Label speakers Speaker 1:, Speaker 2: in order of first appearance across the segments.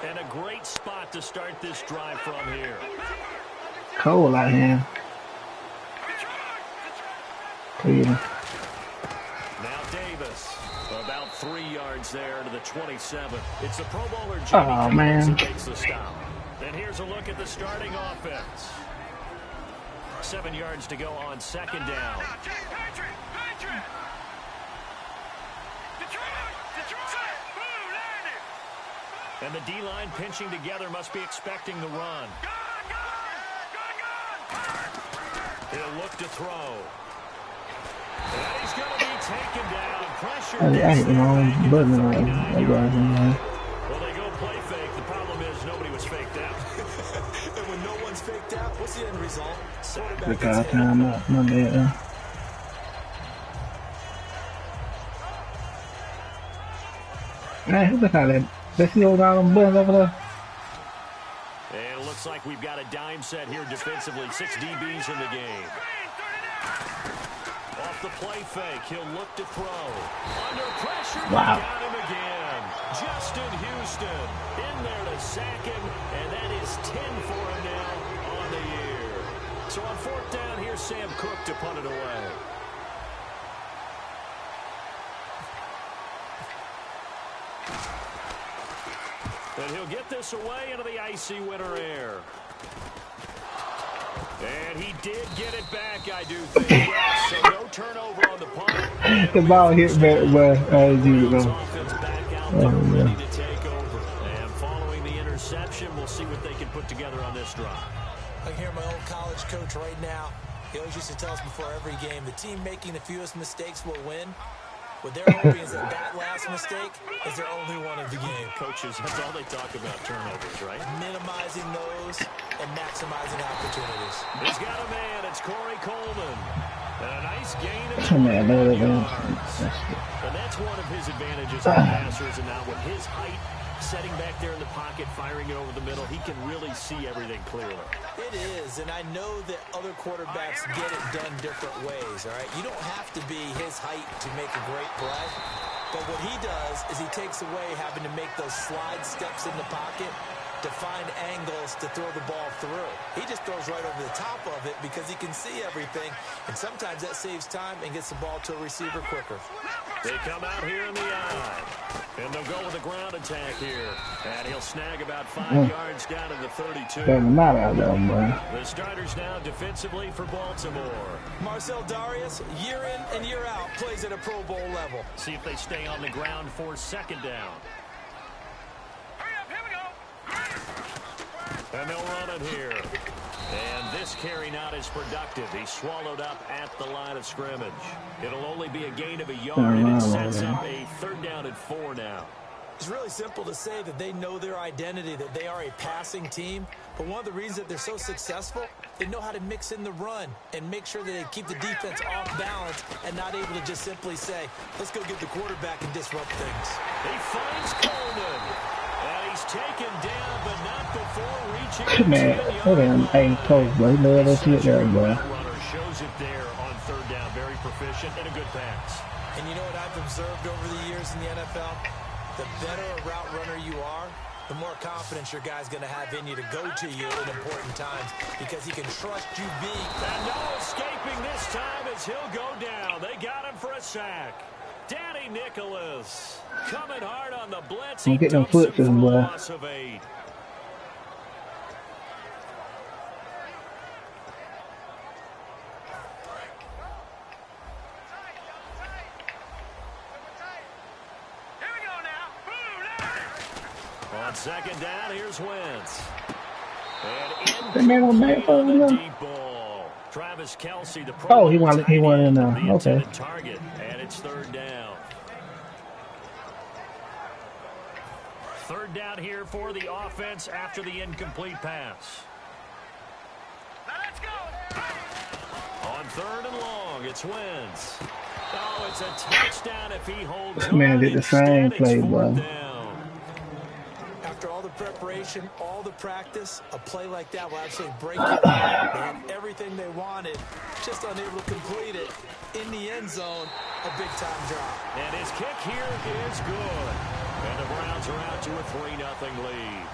Speaker 1: And a great spot to start this drive from here.
Speaker 2: Cold out here. Cleveland.
Speaker 1: Now Davis, about 3 yards there to the 27. It's the Pro Bowler Jamie Collins who makes the stop. And here's a look at the starting offense. 7 yards to go on second down. And the D-line pinching together must be expecting the run. He'll look to throw. And he's going to be taken down. Pressure.
Speaker 2: I hit the wrong button.
Speaker 1: Well, they go play fake. The problem is nobody was faked out.
Speaker 3: And when no one's faked out, what's the end result?
Speaker 2: The guy time up. My bad. Man, look at that. Let's see all them buttons over there.
Speaker 1: And it looks like we've got a dime set here defensively. 6 DBs in the game. Off the play fake, he'll look to throw. Under pressure,
Speaker 2: wow.
Speaker 1: Got him again. Justin Houston in there to sack him, and that is 10 for him now on the year. So on 4th down, here's Sam Cook to punt it away. And he'll get this away into the icy winter air. And he did get it back, I do think. Yes, so no turnover on the punt.
Speaker 2: The ball hit back, but you know.
Speaker 1: Back out there, ready to take over. And following the interception, we'll see what they can put together on this drive.
Speaker 3: I hear my old college coach right now. He always used to tell us before every game, the team making the fewest mistakes will win. What they're hoping is that last mistake is their only one of the game.
Speaker 1: Coaches, that's all they talk about, turnovers, right?
Speaker 3: Minimizing those and maximizing opportunities.
Speaker 1: He's got a man. It's Corey Coleman. And a nice gain of 20 yards. And that's one of his advantages on passers, and now with his height, setting back there in the pocket, firing it over the middle, he can really see everything clearly.
Speaker 3: It is, and I know that other quarterbacks get it done different ways, all right? You don't have to be his height to make a great play, but what he does is he takes away having to make those slide steps in the pocket to find angles to throw the ball through. He just throws right over the top of it because he can see everything, and sometimes that saves time and gets the ball to a receiver quicker.
Speaker 1: They come out here in the eye, and they'll go with a ground attack here, and he'll snag about 5 yards down to the 32. The starters now defensively for Baltimore.
Speaker 3: Marcel Darius, year in and year out, plays at a Pro Bowl level.
Speaker 1: See if they stay on the ground for 2nd down. And they'll run it here. And this carry not as productive. He's swallowed up at the line of scrimmage. It'll only be a gain of a yard, and it sets up a 3rd down and 4 now.
Speaker 3: It's really simple to say that they know their identity, that they are a passing team. But one of the reasons that they're so successful, they know how to mix in the run and make sure that they keep the defense off balance and not able to just simply say, let's go get the quarterback and disrupt things.
Speaker 1: He finds Coleman. And he's taken down, but not before reaching.
Speaker 2: Man, hey, coach, boy, love that shit there, boy.
Speaker 1: Runner shows it there on 3rd down. Very proficient and a good pass.
Speaker 3: And you know what I've observed over the years in the NFL? The better a route runner you are, the more confidence your guy's going to have in you to go to you at important times because he can trust you being.
Speaker 1: And no escaping this time as he'll go down. They got him for a sack. Danny Nicholas coming hard on the blitz. He
Speaker 2: get them foot to him, boy.
Speaker 1: Loss of 8. On 2nd down, here's Wentz. And in the deep ball. Travis Kelce, the
Speaker 2: pro. Oh, he wanted in there. Okay.
Speaker 1: Target, and it's 3rd down. 3rd down here for the offense after the incomplete pass. Now let's go. On 3rd and long, it's Wentz. Oh, it's a touchdown if he holds
Speaker 2: this man did the same play, bro.
Speaker 3: After all the preparation, all the practice, a play like that will actually break it down. They had everything they wanted, just unable to complete it. In the end zone, a big-time drop.
Speaker 1: And his kick here is good. And the Browns are out to a 3-0 lead.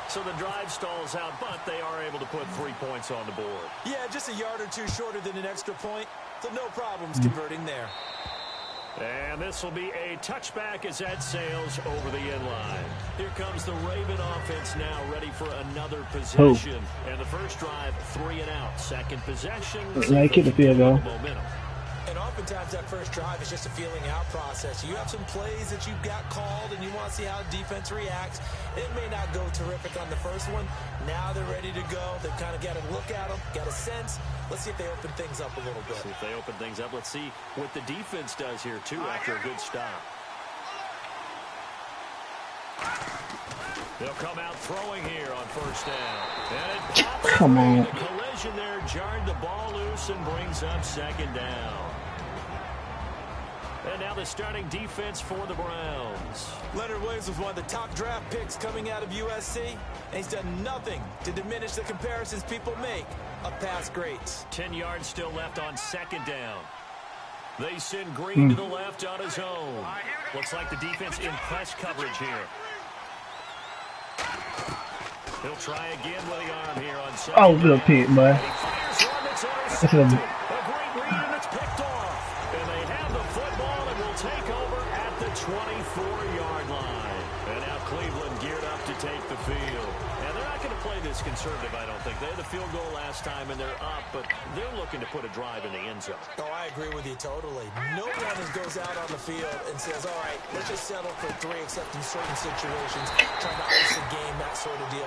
Speaker 1: So the drive stalls out, but they are able to put 3 points on the board.
Speaker 3: Yeah, just a yard or two shorter than an extra point, so no problems converting there.
Speaker 1: And this will be a touchback as that sails over the end line. Here comes the Raven offense now, ready for another possession. And the first drive, 3 and out. Second possession,
Speaker 2: Make it a field goal.
Speaker 1: momentum.
Speaker 3: And oftentimes that first drive is just a feeling out process. You have some plays that you've got called and you want to see how the defense reacts. It may not go terrific on the first one. Now they're ready to go. They've kind of got a look at them, got a sense. Let's see if they open things up a little bit.
Speaker 1: See if they open things up. Let's see what the defense does here, too, after a good stop. They'll come out throwing here on first down. And it pops.
Speaker 2: Come on.
Speaker 1: The collision there jarred the ball loose and brings up second down. And now the starting defense for the Browns.
Speaker 3: Leonard Williams was one of the top draft picks coming out of USC, and he's done nothing to diminish the comparisons people make of past greats.
Speaker 1: 10 yards still left on second down. They send Green to the left on his own. Looks like the defense in press coverage here. He'll try again with the arm here on second.
Speaker 2: Oh, good pick, boy.
Speaker 1: He fires one that's intercepted. A great read, and it's picked off. And they have the football and will take over at the 24-yard line. And now Cleveland geared up to take the field. And they're not going to play this conservative, I don't think. They had the field goal last time, and they're up, but they're looking to put a drive in the end zone.
Speaker 3: Oh, I agree with you totally. No one goes out on the field and says, all right, let's just settle for 3, except in certain situations, trying to ice the game, that sort of deal.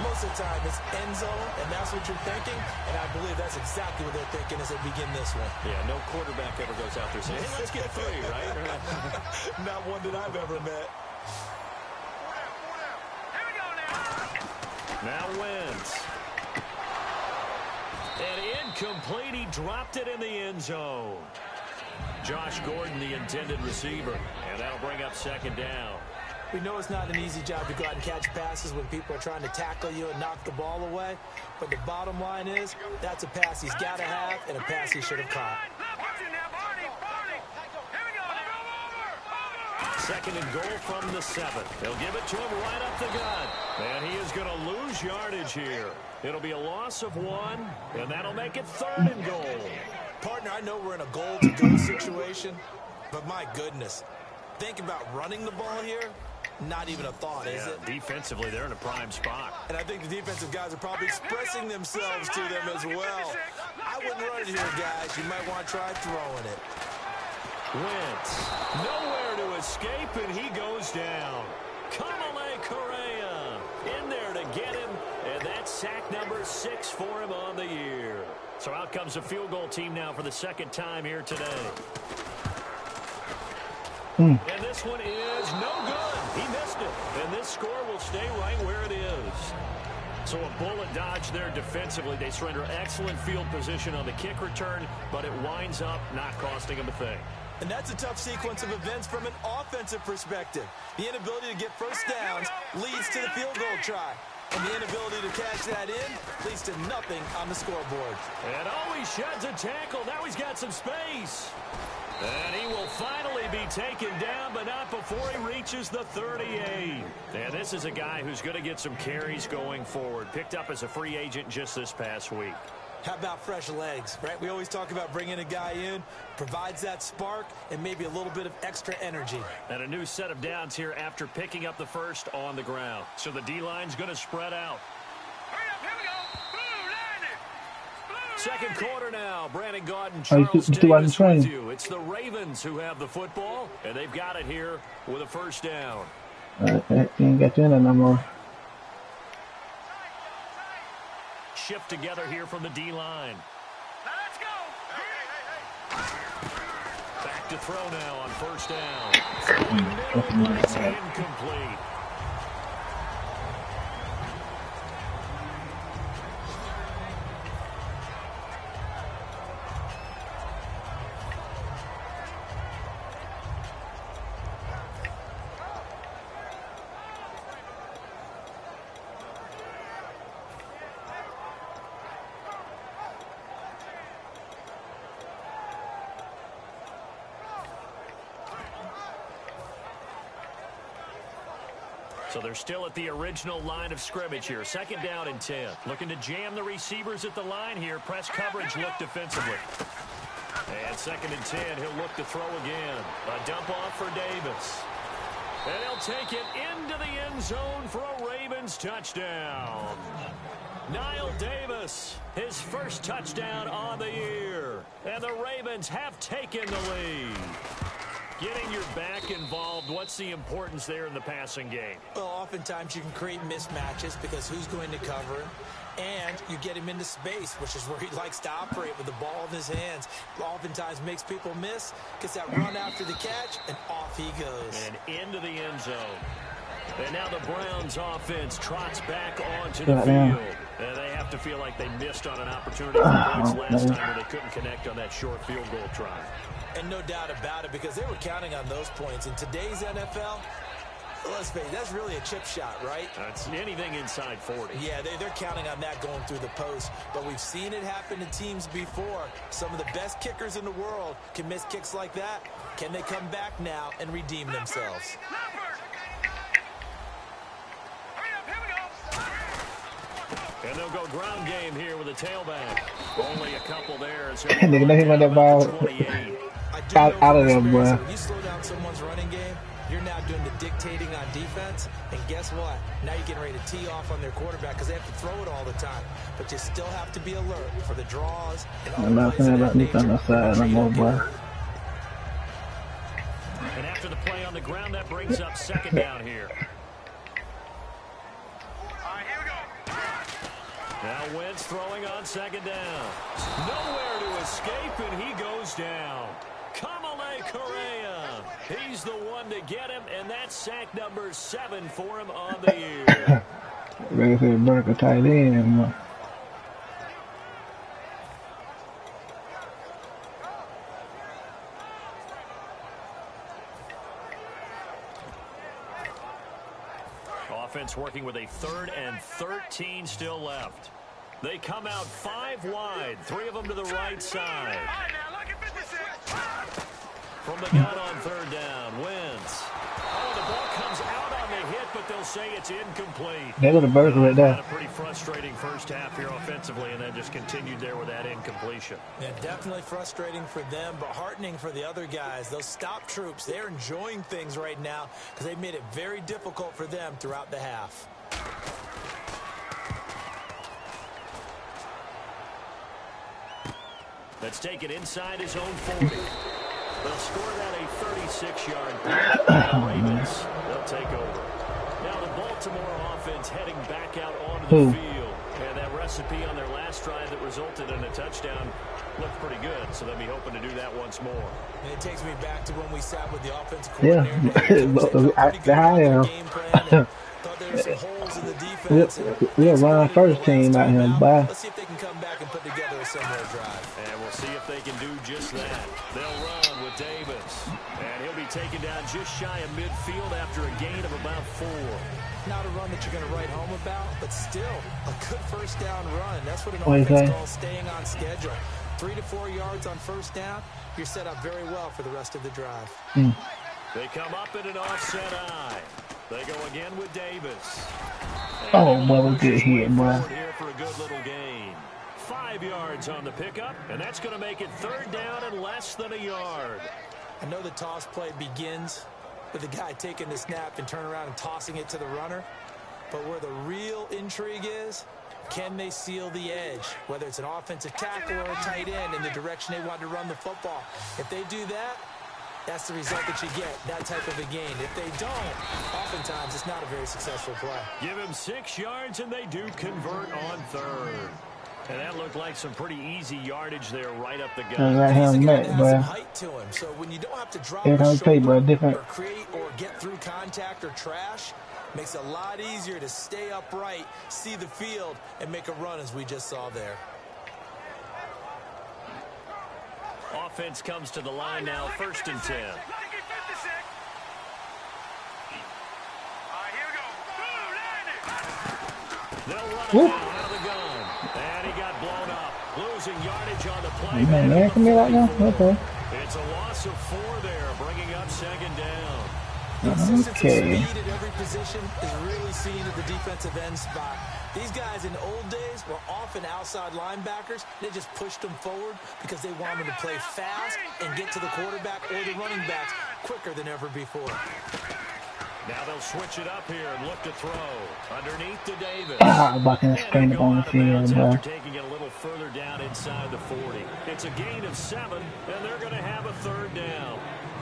Speaker 3: Most of the time, it's end zone, and that's what you're thinking, and I believe that's exactly what they're thinking as they begin this one.
Speaker 1: Yeah, no quarterback ever goes out there saying, hey, let's get 3, right?
Speaker 3: Not one that I've ever met.
Speaker 1: Now Wentz. And incomplete. He dropped it in the end zone. Josh Gordon, the intended receiver. And that'll bring up second down.
Speaker 3: We know it's not an easy job to go out and catch passes when people are trying to tackle you and knock the ball away. But the bottom line is, that's a pass he's got to have and a pass he should have caught.
Speaker 1: Second and goal from the 7. They'll give it to him right up the gut. And he is going to lose yardage here. It'll be a loss of 1, and that'll make it 3rd and goal.
Speaker 3: Partner, I know we're in a goal-to-go situation, but my goodness, think about running the ball here. Not even a thought, is it?
Speaker 1: Defensively, they're in a prime spot.
Speaker 3: And I think the defensive guys are probably expressing themselves to them as well. I wouldn't run it here, guys. You might want to try throwing it.
Speaker 1: Wentz, nowhere to escape, and he goes down. Kamale Correa in there to get him, and that's sack number 6 for him on the year. So out comes the field goal team now for the second time here today. And this one is no good. He missed it, and this score will stay right where it is. So a bullet dodge there defensively. They surrender excellent field position on the kick return, but it winds up not costing them a thing.
Speaker 3: And that's a tough sequence of events from an offensive perspective. The inability to get first downs leads to the field goal try. And the inability to catch that in leads to nothing on the scoreboard.
Speaker 1: And he sheds a tackle. Now he's got some space. And he will finally be taken down, but not before he reaches the 38. And this is a guy who's going to get some carries going forward. Picked up as a free agent just this past week.
Speaker 3: How about fresh legs, right? We always talk about bringing a guy in, provides that spark, and maybe a little bit of extra energy. And
Speaker 1: a new set of downs here after picking up the first on the ground. So the D-line's going to spread out. Second quarter now. Brandon Gaudin, Charles Davis with you. It's the Ravens who have the football, and they've got it here with a first down.
Speaker 2: Can't get in it no more.
Speaker 1: Shift together here from the D-line. Let's go. Back to throw now on first down. Throwing middle, but it's incomplete. So they're still at the original line of scrimmage here. 2nd down and 10. Looking to jam the receivers at the line here. Press coverage look defensively. And 2nd and 10, he'll look to throw again. A dump off for Davis. And he'll take it into the end zone for a Ravens touchdown. Niall Davis, his first touchdown on the year. And the Ravens have taken the lead. Getting your back involved, what's the importance there in the passing game?
Speaker 3: Well, oftentimes you can create mismatches because who's going to cover him? And you get him into space, which is where he likes to operate with the ball in his hands. Oftentimes makes people miss, gets that run after the catch, and off he goes.
Speaker 1: And into the end zone. And now the Browns offense trots back onto the field. And they have to feel like they missed on an opportunity for points last time where they couldn't connect on that short field goal try.
Speaker 3: And no doubt about it, because they were counting on those points. In today's NFL, let's face it, that's really a chip shot, right?
Speaker 1: That's anything inside 40.
Speaker 3: Yeah, they're counting on that going through the post. But we've seen it happen to teams before. Some of the best kickers in the world can miss kicks like that. Can they come back now and redeem themselves?
Speaker 1: And they'll go ground game here with a tailback. Only a couple there. So
Speaker 2: out of them, bro.
Speaker 3: When you slow down someone's running game, you're now doing the dictating on defense. And guess what? Now you're getting ready to tee off on their quarterback because they have to throw it all the time. But you still have to be alert for the draws. And
Speaker 2: I'm not saying about me on the side. I'm over.
Speaker 1: And after the play on the ground, that brings up 2nd down here. Now Wentz throwing on 2nd down. Nowhere to escape, and he goes down. Kamale Correa. He's the one to get him, and that's sack number 7 for him on the year.
Speaker 2: Ready for the Burger tight end.
Speaker 1: Offense working with a 3rd and 13 still left. They come out 5 wide, 3 of them to the right side. From the gun on 3rd down, Wentz. Oh, the ball comes out on the hit, but they'll say it's incomplete.
Speaker 2: They got a burger right there.
Speaker 1: Had a pretty frustrating first half here offensively, and then just continued there with that incompletion.
Speaker 3: Yeah, definitely frustrating for them, but heartening for the other guys. Those stop troops, they're enjoying things right now because they've made it very difficult for them throughout the half.
Speaker 1: Let's take it inside his own 40. They'll score that a 36-yard Ravens. They'll take over. Now the Baltimore offense heading back out onto the field. And that recipe on their last drive that resulted in a touchdown looked pretty good. So they'll be hoping to do that once more.
Speaker 3: And it takes me back to when we sat with the offensive
Speaker 2: coordinator. Yeah,
Speaker 3: thought there were some holes in the defense.
Speaker 2: We're running first team out here, bye.
Speaker 3: Let's see if they can come back and put together a similar drive.
Speaker 1: And we'll see if they can do just that. They'll run with Davis. And he'll be taken down just shy of midfield after a gain of about 4.
Speaker 3: Not a run that you're going to write home about, but still a good first down run. That's what an offense calls staying on schedule. 3 to 4 yards on first down. You're set up very well for the rest of the drive.
Speaker 1: They come up in an offset eye. They go again with Davis.
Speaker 2: Oh, boy, good hit, boy.
Speaker 1: Here for a good little gain. 5 yards on the pickup, and that's going to make it 3rd down and less than a yard.
Speaker 3: I know the toss play begins with the guy taking the snap and turning around and tossing it to the runner. But where the real intrigue is, can they seal the edge, whether it's an offensive tackle or a tight end in the direction they want to run the football? If they do that, that's the result that you get, that type of a gain. If they don't, oftentimes it's not a very successful play.
Speaker 1: Give him 6 yards, and they do convert on 3rd. And that looked like some pretty easy yardage there right up the gut.
Speaker 2: He's a guy that has
Speaker 3: some height to him, so when you don't have to drop the shoulder or create or get through contact or trash, makes it a lot easier to stay upright, see the field, and make a run as we just saw there.
Speaker 1: Offense comes to the line now, 1st and 10. They'll run it out of the gun. And he got blown up. Losing yardage on the play.
Speaker 2: Right now? Okay.
Speaker 1: It's a loss of 4 there, bringing up 2nd down.
Speaker 3: Consistency speed at every position is really seen at the defensive end spot. These guys in the old days were often outside linebackers. They just pushed them forward because they wanted to play fast and get to the quarterback or the running backs quicker than ever before.
Speaker 1: Now they'll switch it up here and look to throw. Underneath to Davis.
Speaker 2: Bucking screen up on the field, bro.
Speaker 1: Taking it a little further down inside the 40. It's a gain of 7, and they're going to have a 3rd down.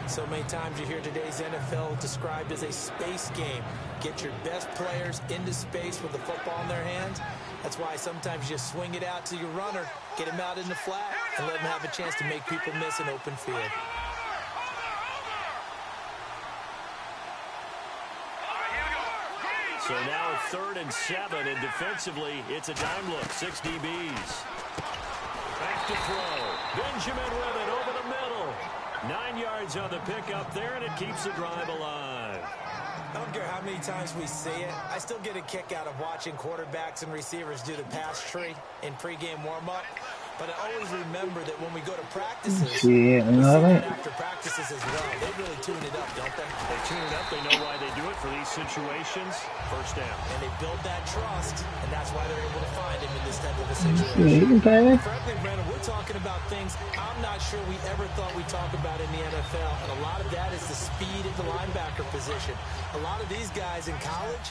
Speaker 3: So many times you hear today's NFL described as a space game. Get your best players into space with the football in their hands. That's why sometimes you just swing it out to your runner, get him out in the flat, and let him have a chance to make people miss an open field.
Speaker 1: So now 3rd and 7, and defensively, it's a dime look. 6 DBs. Back to throw. Benjamin with it over the middle. 9 yards on the pickup there, and it keeps the drive alive.
Speaker 3: I don't care how many times we see it. I still get a kick out of watching quarterbacks and receivers do the pass tree in pregame warm-up. But I always remember that when we go to practices, we see it after practices as well. They really tune it up, don't they?
Speaker 1: They tune it up. They know why they do it for these situations. 1st down.
Speaker 3: And they build that trust, and that's why they're able to find him in this type of a situation. Frankly, Brandon, we're talking about things I'm not sure we ever thought we'd talk about in the NFL, and a lot of that is the speed at the linebacker position. A lot of these guys in college,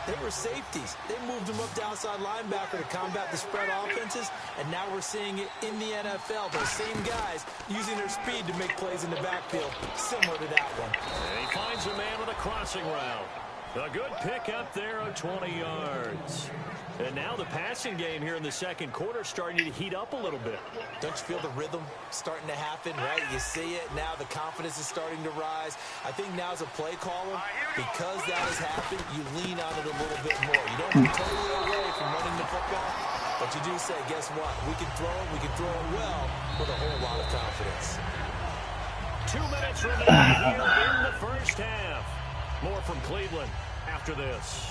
Speaker 3: they were safeties. They moved them up to outside linebacker to combat the spread offenses, and now we're seeing it in the NFL. Those same guys using their speed to make plays in the backfield, similar to that one.
Speaker 1: And he finds a man with a crossing route. A good pickup there of 20 yards. And now the passing game here in the 2nd quarter starting to heat up a little bit.
Speaker 3: Don't you feel the rhythm starting to happen, right? You see it. Now the confidence is starting to rise. I think now as a play caller, because that has happened, you lean on it a little bit more. You don't get totally away from running the football, but you do say, guess what? We can throw it. We can throw it well with a whole lot of confidence.
Speaker 1: 2 minutes remaining here in the 1st half. More from Cleveland after this.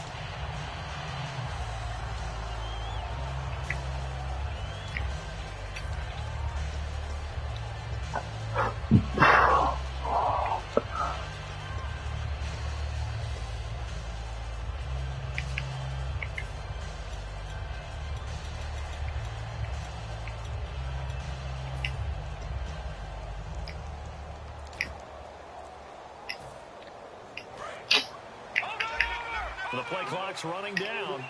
Speaker 1: The play clock's running down.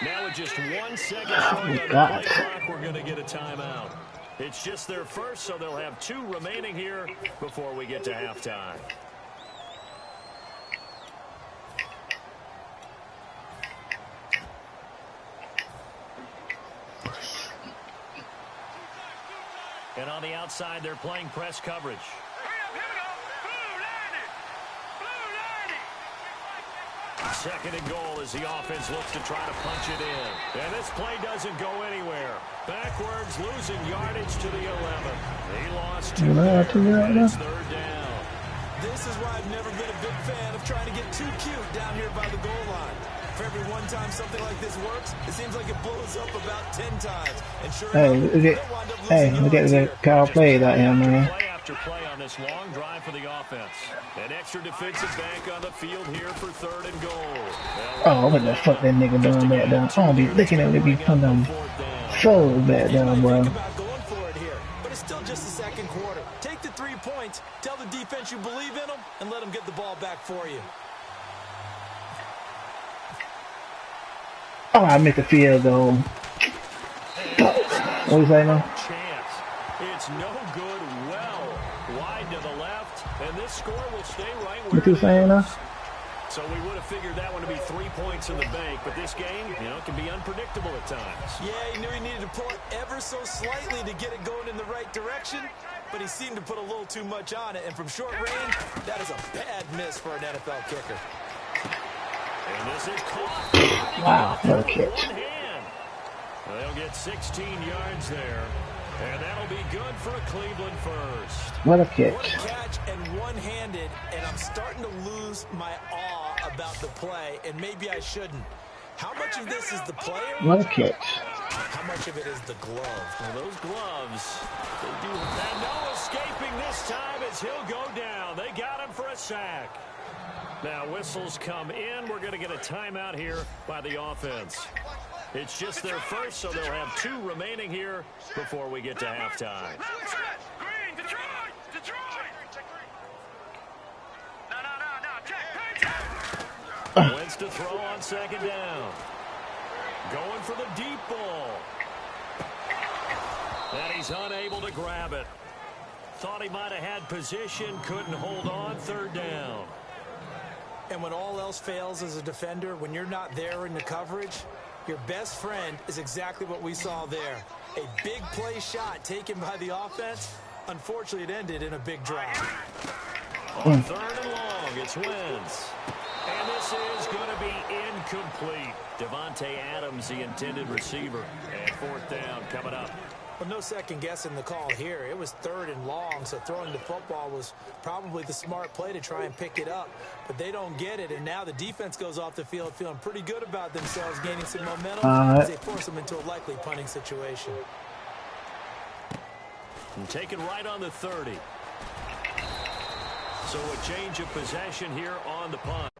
Speaker 1: Now with just 1 second short on the play clock, we're going to get a timeout. It's just their first, so they'll have 2 remaining here before we get to halftime. And on the outside, they're playing press coverage. Second and goal as the offense looks to try to punch it in. And this play doesn't go anywhere. Backwards, losing yardage to the 11. He lost 2 there, and it's 3rd down.
Speaker 3: This is why I've never been a big fan of trying to get too cute down here by the goal line. For every one time something like this works, it seems like it blows up about 10 times. And sure enough,
Speaker 2: look at the Kyle play that here, man.
Speaker 1: Play after play on this long drive for the offense. An extra defensive back on the field here for 3rd and goal.
Speaker 2: Oh, what the fuck that nigga doing back down? I don't be looking at it, be coming so back down, bro.
Speaker 3: Going for it here, but it's still just the 2nd quarter. Take the 3 points, tell the defense you believe in them, and let them get the ball back for you.
Speaker 2: Oh, I missed the field goal. What you saying now?
Speaker 1: Chance. It's no good. Well, wide to the left, and this score will stay right where
Speaker 2: What you saying now?
Speaker 1: So we would have figured that one to be 3 points in the bank, but this game, can be unpredictable at times.
Speaker 3: Yeah, he knew he needed to pull it ever so slightly to get it going in the right direction, but he seemed to put a little too much on it, and from short range, that is a bad miss for an NFL kicker.
Speaker 1: And this is caught.
Speaker 2: Wow, what a catch.
Speaker 1: One hand. They'll get 16 yards there. And that'll be good for a Cleveland first.
Speaker 2: What a catch.
Speaker 3: What a catch and one-handed, and I'm starting to lose my awe about the play, and maybe I shouldn't. How much of this is the player?
Speaker 2: What a catch.
Speaker 3: How much of it is the glove?
Speaker 1: Well, those gloves, they do. And no escaping this time as he'll go down. They got him for a sack. Now whistles come in. We're going to get a timeout here by the offense. It's just their first, so they'll have 2 remaining here before we get to halftime. Wins to throw on second down. Going for the deep ball. And he's unable to grab it. Thought he might have had position, couldn't hold on, third down.
Speaker 3: And when all else fails as a defender, when you're not there in the coverage, your best friend is exactly what we saw there. A big play shot taken by the offense. Unfortunately, it ended in a big drive.
Speaker 1: On third and long, it's Wentz. And this is going to be incomplete. Devontae Adams, the intended receiver. And fourth down coming up.
Speaker 3: Well, no second guessing the call here. It was third and long, so throwing the football was probably the smart play to try and pick it up. But they don't get it, and now the defense goes off the field feeling pretty good about themselves, gaining some momentum as they force them into a likely punting situation.
Speaker 1: And taken right on the 30. So a change of possession here on the punt.